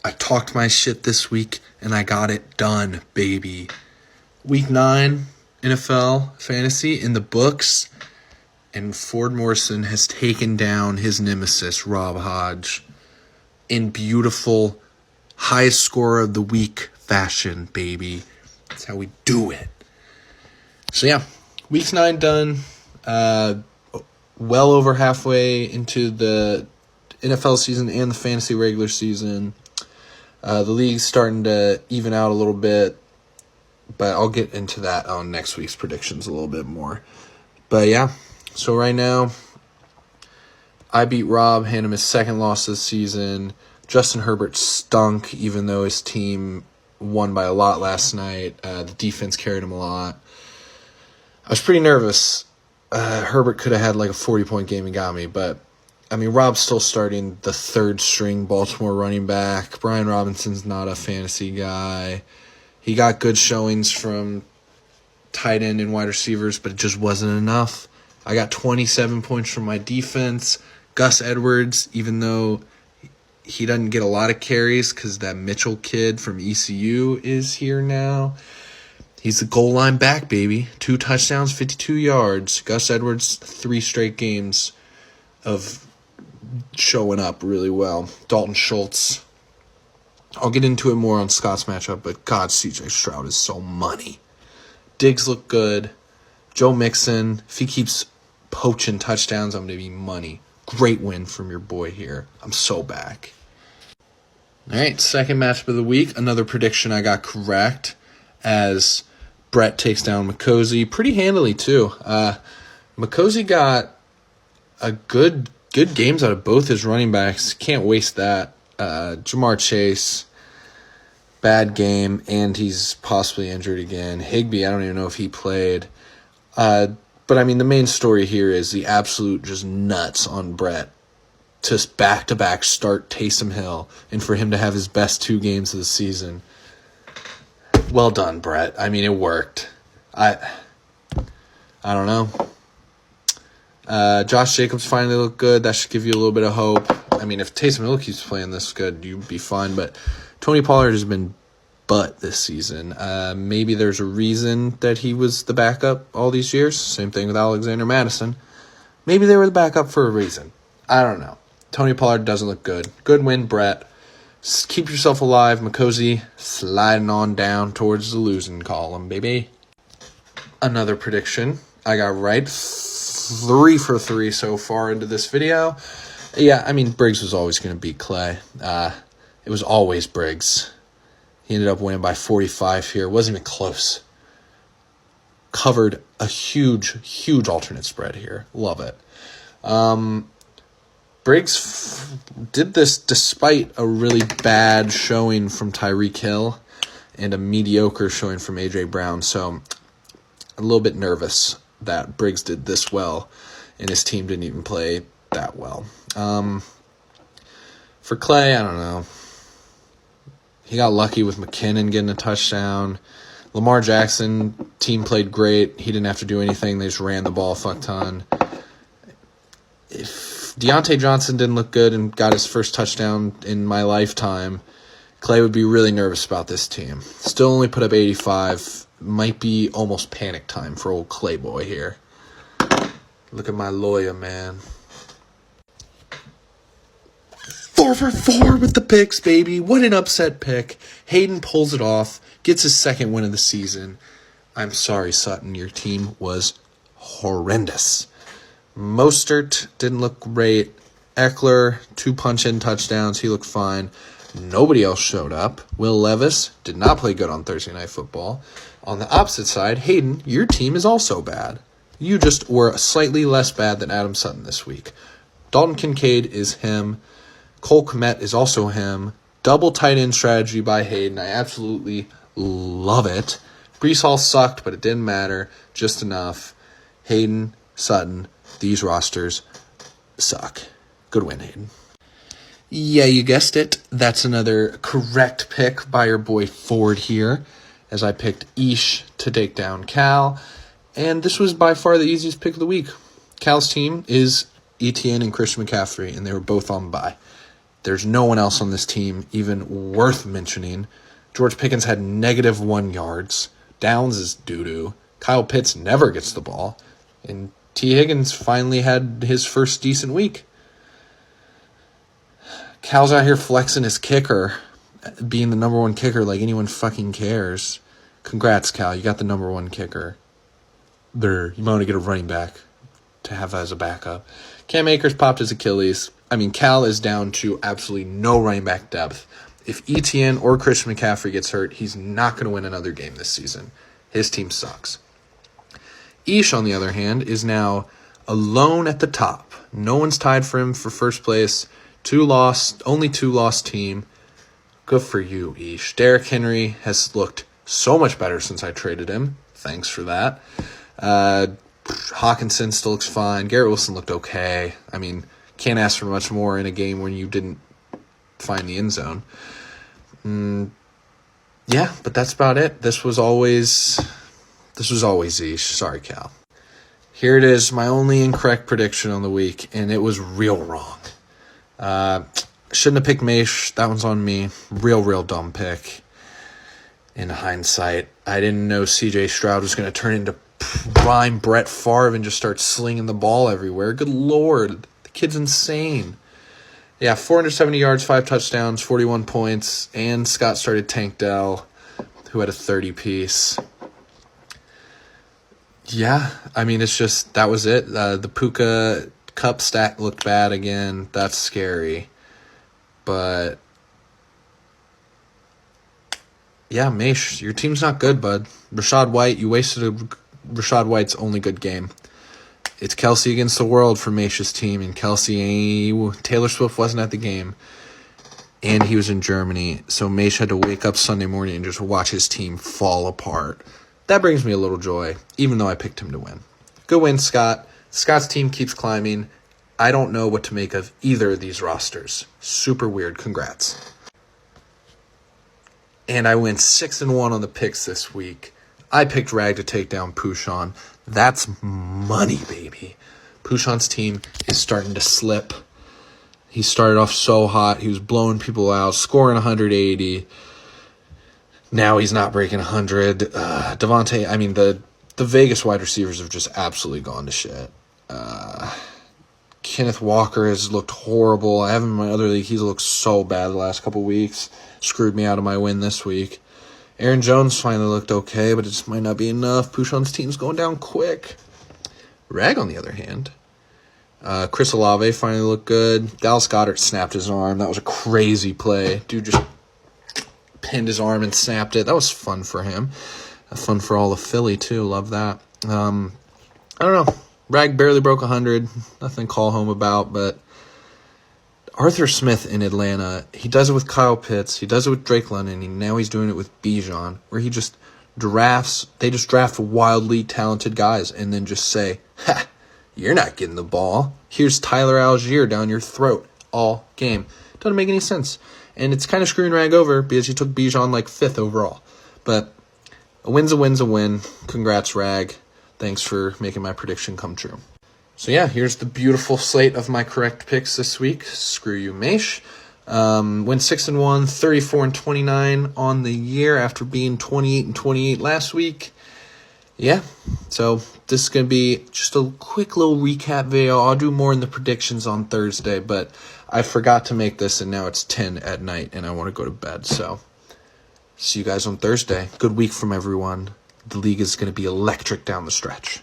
I talked my shit this week, and I got it done, baby. Week 9, NFL fantasy in the books, and Ford Morrison has taken down his nemesis, Rob Hodge, in beautiful, highest score of the week fashion, baby. That's how we do it. So yeah, week 9 done. Well over halfway into the NFL season and the fantasy regular season. The league's starting to even out a little bit, but I'll get into that on next week's predictions a little bit more. But yeah, so right now, I beat Rob, hand him his second loss this season. Justin Herbert stunk, even though his team won by a lot last night. The defense carried him a lot. I was pretty nervous. Herbert could have had like a 40-point game and got me, but I mean, Rob's still starting the third-string Baltimore running back. Brian Robinson's not a fantasy guy. He got good showings from tight end and wide receivers, but it just wasn't enough. I got 27 points from my defense. Gus Edwards, even though he doesn't get a lot of carries because that Mitchell kid from ECU is here now, he's the goal line back, baby. 2 touchdowns, 52 yards. Gus Edwards, 3 straight games of showing up really well. Dalton Schultz. I'll get into it more on Scott's matchup, but God, CJ Stroud is so money. Diggs look good. Joe Mixon, if he keeps poaching touchdowns, I'm going to be money. Great win from your boy here. I'm so back. All right, second matchup of the week. Another prediction I got correct as Brett takes down McCosey pretty handily too. McCosey got a good games out of both his running backs. Can't waste that. Jamar Chase, bad game, and he's possibly injured again. Higbee, I don't even know if he played. But I mean, the main story here is the absolute just nuts on Brett to back-to-back start Taysom Hill, and for him to have his best 2 games of the season. Well done, Brett. I mean, it worked. I don't know. Josh Jacobs finally looked good. That should give you a little bit of hope. I mean, if Taysom Hill keeps playing this good, you'd be fine. But Tony Pollard has been butt this season. Maybe there's a reason that he was the backup all these years. Same thing with Alexander Madison. Maybe they were the backup for a reason. I don't know. Tony Pollard doesn't look good. Good win, Brett. Keep yourself alive. McCosey sliding on down towards the losing column, baby. Another prediction I got right. 3 for 3 so far into this video. Yeah, I mean, Briggs was always going to beat Clay. It was always Briggs. He ended up winning by 45 here. It wasn't even close. Covered a huge alternate spread here. Love it. Briggs did this despite a really bad showing from Tyreek Hill and a mediocre showing from A.J. Brown. So a little bit nervous that Briggs did this well and his team didn't even play that well. For Clay, I don't know. He got lucky with McKinnon getting a touchdown. Lamar Jackson, team played great. He didn't have to do anything. They just ran the ball a fuck ton. If Deontay Johnson didn't look good and got his first touchdown in my lifetime, Clay would be really nervous about this team. Still only put up 85. Might be almost panic time for old Clay boy here. Look at my lawyer, man. 4 for 4 with the picks, baby. What an upset pick. Hayden pulls it off, gets his second win of the season. I'm sorry, Sutton. Your team was horrendous. Mostert didn't look great. Eckler, 2 punch-in touchdowns. He looked fine. Nobody else showed up. Will Levis did not play good on Thursday Night Football. On the opposite side, Hayden, your team is also bad. You just were slightly less bad than Adam Sutton this week. Dalton Kincaid is him. Cole Kmet is also him. Double tight end strategy by Hayden. I absolutely love it. Breece Hall sucked, but it didn't matter. Just enough. Hayden, Sutton, these rosters suck. Good win, Hayden. Yeah, you guessed it. That's another correct pick by your boy Ford here, as I picked Ish to take down Cal. And this was by far the easiest pick of the week. Cal's team is Etienne and Christian McCaffrey, and they were both on bye. There's no one else on this team even worth mentioning. George Pickens had -1 yards. Downs is doo-doo. Kyle Pitts never gets the ball. And T. Higgins finally had his first decent week. Cal's out here flexing his kicker, being the number 1 kicker like anyone fucking cares. Congrats, Cal. You got the number 1 kicker. You might want to get a running back to have as a backup. Cam Akers popped his Achilles. Cal is down to absolutely no running back depth. If Etienne or Christian McCaffrey gets hurt, he's not going to win another game this season. His team sucks. Ish, on the other hand, is now alone at the top. No one's tied for him for first place. Only 2 lost team. Good for you, Ish. Derrick Henry has looked so much better since I traded him. Thanks for that. Hawkinson still looks fine. Garrett Wilson looked okay. Can't ask for much more in a game when you didn't find the end zone. Yeah, but that's about it. This was always Ish. Sorry, Cal. Here it is, my only incorrect prediction on the week, and it was real wrong. Shouldn't have picked Maish. That one's on me. Real dumb pick. In hindsight, I didn't know C.J. Stroud was going to turn into prime Brett Favre and just start slinging the ball everywhere. Good Lord. The kid's insane. Yeah, 470 yards, 5 touchdowns, 41 points, and Scott started Tank Dell, who had a 30-piece. Yeah, it's just, that was it. The Puka Cup stack looked bad again. That's scary. But, yeah, Maish, your team's not good, bud. Rachaad White, you wasted Rachaad White's only good game. It's Kelsey against the world for Maish's team, and Taylor Swift wasn't at the game, and he was in Germany, so Maish had to wake up Sunday morning and just watch his team fall apart. That brings me a little joy, even though I picked him to win. Good win, Scott. Scott's team keeps climbing. I don't know what to make of either of these rosters. Super weird. Congrats. And I went 6-1 on the picks this week. I picked Rag to take down Pushan. That's money, baby. Pushan's team is starting to slip. He started off so hot. He was blowing people out, scoring 180. Now he's not breaking 100. Devontae, the Vegas wide receivers have just absolutely gone to shit. Kenneth Walker has looked horrible. I have him in my other league. He's looked so bad the last couple weeks. Screwed me out of my win this week. Aaron Jones finally looked okay, but it just might not be enough. Pushan's team's going down quick. Rag, on the other hand. Chris Olave finally looked good. Dallas Goedert snapped his arm. That was a crazy play. Dude just pinned his arm and snapped it. That was fun for him. Fun for all of Philly, too. Love that. I don't know. Rag barely broke 100. Nothing to call home about, but Arthur Smith in Atlanta, he does it with Kyle Pitts, he does it with Drake London, and now he's doing it with Bijan, where they just draft wildly talented guys and then just say, ha, you're not getting the ball. Here's Tyler Algier down your throat all game. Doesn't make any sense. And it's kind of screwing Rag over because he took Bijan 5th overall. But a win's a win's a win. Congrats, Rag. Thanks for making my prediction come true. So yeah, here's the beautiful slate of my correct picks this week. Screw you, Maish. Went 6-1, 34-29 on the year after being 28-28 last week. Yeah, so this is going to be just a quick little recap video. I'll do more in the predictions on Thursday, but I forgot to make this, and now it's 10 at night, and I want to go to bed. So see you guys on Thursday. Good week from everyone. The league is going to be electric down the stretch.